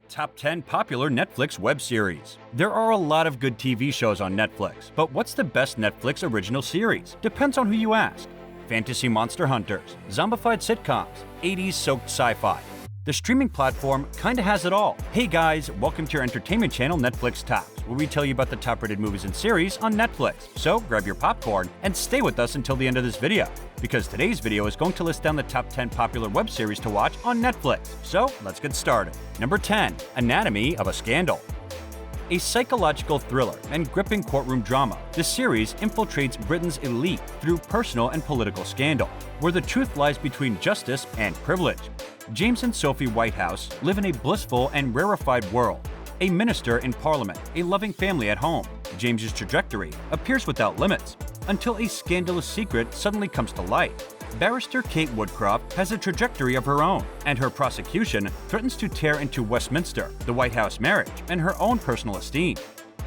Top 10 popular Netflix web series. There are a lot of good TV shows on Netflix, but what's the best Netflix original series? Depends on who you ask. Fantasy monster hunters, zombified sitcoms, 80s soaked sci-fi. The streaming platform kinda has it all. Hey guys, welcome to your entertainment channel Netflix Tops, where we tell you about the top-rated movies and series on Netflix. So grab your popcorn and stay with us until the end of this video, because today's video is going to list down the top 10 popular web series to watch on Netflix. So let's get started. Number 10. Anatomy of a Scandal. A psychological thriller and gripping courtroom drama, the series infiltrates Britain's elite through personal and political scandal, where the truth lies between justice and privilege. James and Sophie Whitehouse live in a blissful and rarified world. A minister in Parliament, a loving family at home. James's trajectory appears without limits, until a scandalous secret suddenly comes to light. Barrister Kate Woodcroft has a trajectory of her own, and her prosecution threatens to tear into Westminster, the White House marriage, and her own personal esteem.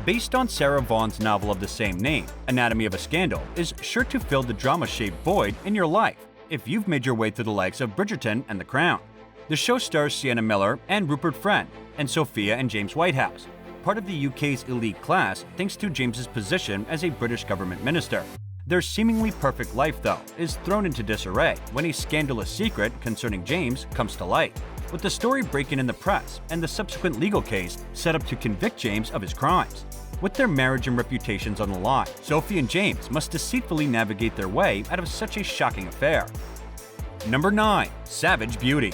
Based on Sarah Vaughan's novel of the same name, Anatomy of a Scandal is sure to fill the drama-shaped void in your life if you've made your way through the likes of Bridgerton and The Crown. The show stars Sienna Miller and Rupert Friend, and Sophia and James Whitehouse, part of the UK's elite class thanks to James's position as a British government minister. Their seemingly perfect life, though, is thrown into disarray when a scandalous secret concerning James comes to light, with the story breaking in the press and the subsequent legal case set up to convict James of his crimes. With their marriage and reputations on the line, Sophie and James must deceitfully navigate their way out of such a shocking affair. Number 9. Savage Beauty.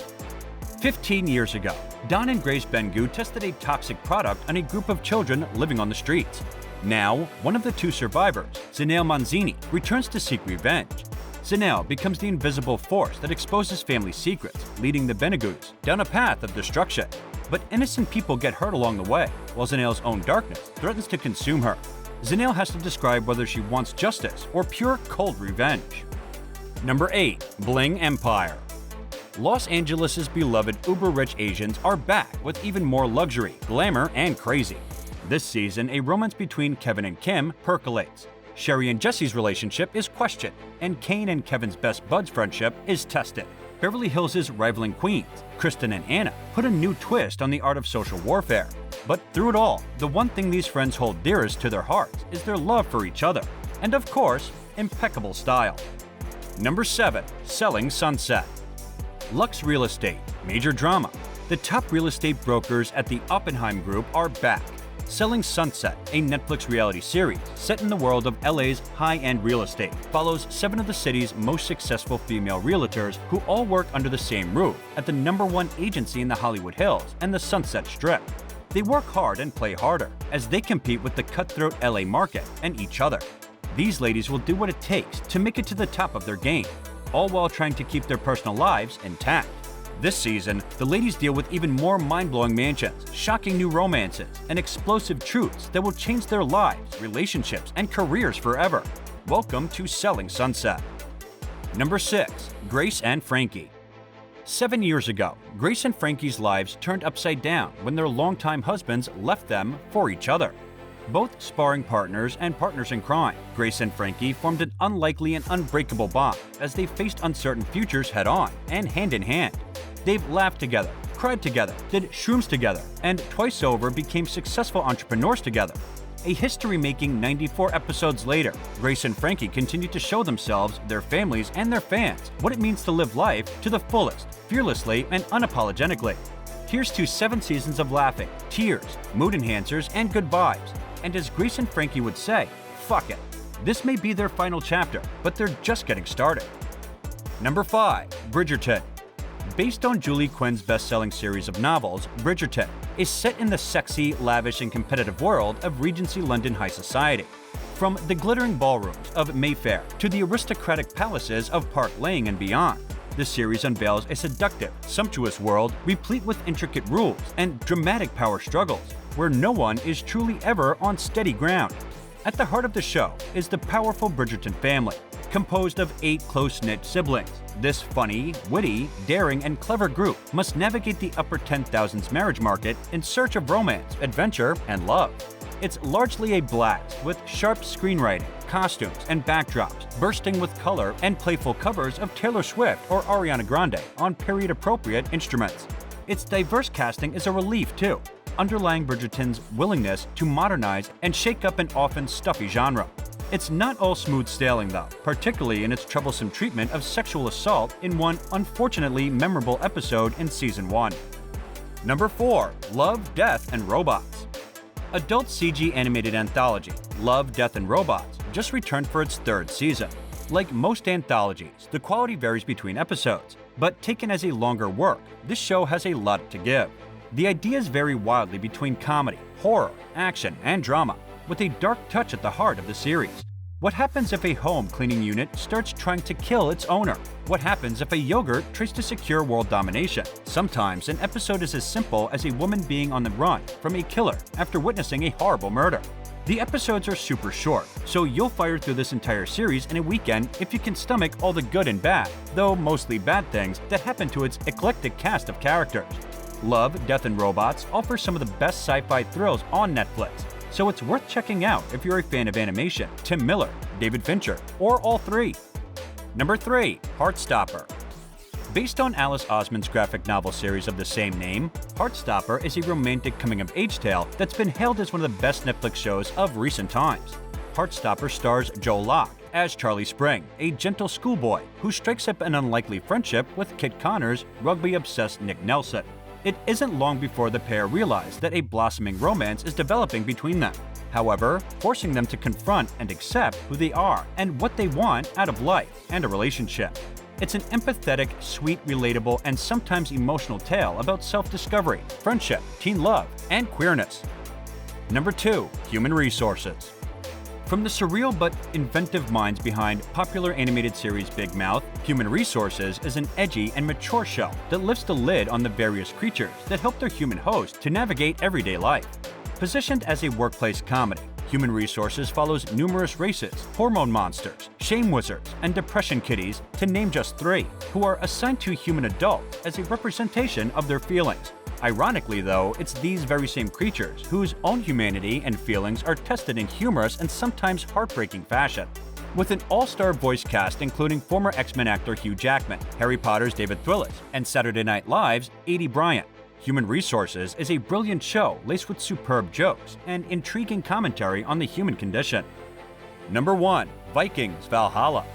15 years ago, Don and Grace Bengu tested a toxic product on a group of children living on the streets. Now, one of the two survivors, Zainal Manzini, returns to seek revenge. Zainal becomes the invisible force that exposes family secrets, leading the Benegus down a path of destruction. But innocent people get hurt along the way, while Zainal's own darkness threatens to consume her. Zainal has to describe whether she wants justice or pure cold revenge. Number 8. Bling Empire. Los Angeles' beloved uber-rich Asians are back with even more luxury, glamour, and crazy. This season, a romance between Kevin and Kim percolates. Sherry and Jesse's relationship is questioned, and Kane and Kevin's best bud's friendship is tested. Beverly Hills' rivaling queens, Kristen and Anna, put a new twist on the art of social warfare. But through it all, the one thing these friends hold dearest to their hearts is their love for each other. And of course, impeccable style. Number 7. Selling Sunset. Lux Real Estate, major drama. The top real estate brokers at the Oppenheim Group are back. Selling Sunset, a Netflix reality series set in the world of LA's high-end real estate, follows 7 of the city's most successful female realtors who all work under the same roof at the #1 agency in the Hollywood Hills and the Sunset Strip. They work hard and play harder as they compete with the cutthroat LA market and each other. These ladies will do what it takes to make it to the top of their game, all while trying to keep their personal lives intact. This season, the ladies deal with even more mind-blowing mansions, shocking new romances, and explosive truths that will change their lives, relationships, and careers forever. Welcome to Selling Sunset. Number 6. Grace and Frankie. 7 years ago, Grace and Frankie's lives turned upside down when their longtime husbands left them for each other. Both sparring partners and partners in crime, Grace and Frankie formed an unlikely and unbreakable bond as they faced uncertain futures head-on and hand-in-hand. They've laughed together, cried together, did shrooms together, and twice over became successful entrepreneurs together. A history-making 94 episodes later, Grace and Frankie continue to show themselves, their families, and their fans what it means to live life to the fullest, fearlessly and unapologetically. Here's to 7 seasons of laughing, tears, mood enhancers, and good vibes. And as Grace and Frankie would say, fuck it. This may be their final chapter, but they're just getting started. Number 5. Bridgerton. Based on Julie Quinn's best-selling series of novels, Bridgerton is set in the sexy, lavish, and competitive world of Regency London high society. From the glittering ballrooms of Mayfair to the aristocratic palaces of Park Lane and beyond, the series unveils a seductive, sumptuous world replete with intricate rules and dramatic power struggles, where no one is truly ever on steady ground. At the heart of the show is the powerful Bridgerton family, composed of 8 close-knit siblings. This funny, witty, daring, and clever group must navigate the upper 10,000s marriage market in search of romance, adventure, and love. It's largely a blast with sharp screenwriting, costumes, and backdrops, bursting with color and playful covers of Taylor Swift or Ariana Grande on period-appropriate instruments. Its diverse casting is a relief too, underlying Bridgerton's willingness to modernize and shake up an often stuffy genre. It's not all smooth sailing though, particularly in its troublesome treatment of sexual assault in one unfortunately memorable episode in Season 1. Number 4. Love, Death, and Robots. Adult CG animated anthology Love, Death, and Robots just returned for its 3rd season. Like most anthologies, the quality varies between episodes, but taken as a longer work, this show has a lot to give. The ideas vary wildly between comedy, horror, action, and drama, with a dark touch at the heart of the series. What happens if a home cleaning unit starts trying to kill its owner? What happens if a yogurt tries to secure world domination? Sometimes an episode is as simple as a woman being on the run from a killer after witnessing a horrible murder. The episodes are super short, so you'll fire through this entire series in a weekend if you can stomach all the good and bad, though mostly bad things, that happen to its eclectic cast of characters. Love, Death, and Robots offers some of the best sci-fi thrills on Netflix, so it's worth checking out if you're a fan of animation, Tim Miller, David Fincher, or all three. Number 3. Heartstopper. Based on Alice Osman's graphic novel series of the same name, Heartstopper is a romantic coming-of-age tale that's been hailed as one of the best Netflix shows of recent times. Heartstopper stars Joel Locke as Charlie Spring, a gentle schoolboy who strikes up an unlikely friendship with Kit Connor's rugby-obsessed Nick Nelson. It isn't long before the pair realize that a blossoming romance is developing between them, however, forcing them to confront and accept who they are and what they want out of life and a relationship. It's an empathetic, sweet, relatable, and sometimes emotional tale about self-discovery, friendship, teen love, and queerness. Number 2. Human Resources. From the surreal but inventive minds behind popular animated series Big Mouth, Human Resources is an edgy and mature show that lifts the lid on the various creatures that help their human host to navigate everyday life. Positioned as a workplace comedy, Human Resources follows numerous races, hormone monsters, shame wizards, and depression kitties, to name just 3, who are assigned to human adults as a representation of their feelings. Ironically though, it's these very same creatures whose own humanity and feelings are tested in humorous and sometimes heartbreaking fashion. With an all-star voice cast including former X-Men actor Hugh Jackman, Harry Potter's David Thewlis, and Saturday Night Live's Edie Bryant, Human Resources is a brilliant show laced with superb jokes and intriguing commentary on the human condition. Number 1. Vikings Valhalla.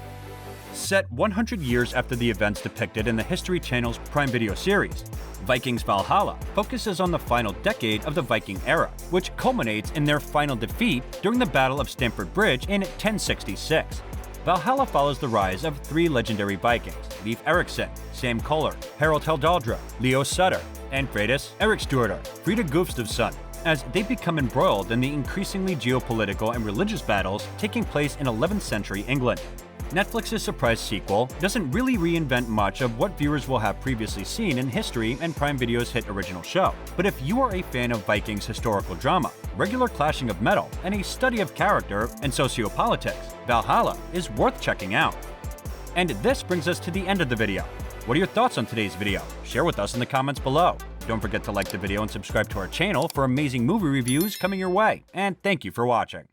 Set 100 years after the events depicted in the History Channel's Prime Video series, Vikings Valhalla focuses on the final decade of the Viking era, which culminates in their final defeat during the Battle of Stamford Bridge in 1066. Valhalla follows the rise of 3 legendary Vikings, Leif Erikson, Sam Kohler, Harald Haldaldra, Leo Sutter, and Freydis Eriksdottir, Frida Gustafsson, as they become embroiled in the increasingly geopolitical and religious battles taking place in 11th century England. Netflix's surprise sequel doesn't really reinvent much of what viewers will have previously seen in history and Prime Video's hit original show, but if you are a fan of Vikings historical drama, regular clashing of metal, and a study of character and sociopolitics, Valhalla is worth checking out. And this brings us to the end of the video. What are your thoughts on today's video? Share with us in the comments below. Don't forget to like the video and subscribe to our channel for amazing movie reviews coming your way, and thank you for watching.